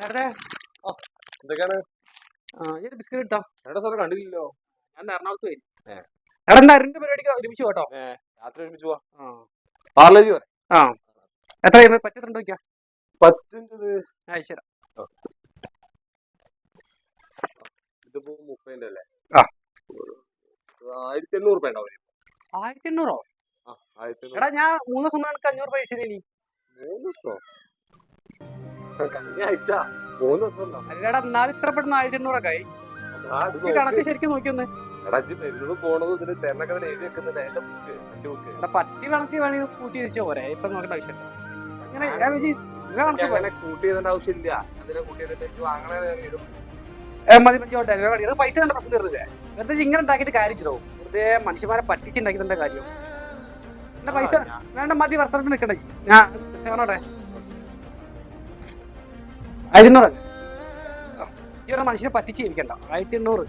ചേട്ടേ എന്തൊക്കെയാണ് ഈ ഒരു ബിസ്ക്കറ്റ് ഇട്ടാ. എവിടെ സ്ഥലം കണ്ടില്ലല്ലോ. ഞാൻ എറണാകുളത്ത് വരും. എടാ അരിന്റെ പരിപാടിക്ക് ഒരുമിച്ച് കേട്ടോ. രാത്രി ഒരുമിച്ച് പോവാ. പാർലേജ് പറയാം. ആ എത്ര പറ്റത്തുണ്ടോ നോക്കിയാ? 10 അയച്ചുതരാം. ഇതിപ്പോ 30 അല്ലേ? ആ 1800 രൂപ ഉണ്ടാവും. 1800? 1800. എടാ ഞാൻ 3 ദിവസം കണക്ക് 500 പൈസ ഇനി 3 ദിവസം കഴിഞ്ഞ ആഴ്ച 3 ദിവസം ഉണ്ടോ? അല്ലടാ എന്നാലും ഇത്ര പെട്ടെന്ന് 1800 ഒക്കെ ആയി. കണക്ക് ശരിക്കും നോക്കിയൊന്ന്. വരുന്നത് പോണത് ഇതിന് തെരഞ്ഞൊക്കെ എഴുതി വെക്കുന്നുണ്ട്. അതിന്റെ ബുക്ക് എടാ പറ്റി കണക്ക് വേണമെങ്കിൽ കൂട്ടി വെച്ചോ പോരെ. ഇപ്പൊ നോക്കേണ്ട ആവശ്യമില്ല. അങ്ങനെ അങ്ങനെ കൂട്ടി ചെയ്തേണ്ട ആവശ്യമില്ല. അതിനെ കൂട്ടി ചെയ്തിട്ട് വാങ്ങണേ മതി മതി പൈസ തന്നെ പ്രശ്നം തീർന്നില്ലേ? വെറുതെ ഇങ്ങനെ ഉണ്ടാക്കിയിട്ട് കാര്യം ചെയ്തോ. വെറുതെ മനുഷ്യന്മാരെ പറ്റിച്ചുണ്ടാക്കിയതിന്റെ കാര്യം. എന്റെ പൈസ വേണ്ട, മതി വർത്തനത്തിന് നിൽക്കണ്ടേ. ഞാൻ സേവനോടെ 1800 ഇവിടെ മനുഷ്യനെ പറ്റിച്ച് ജീവിക്കണ്ട. 1800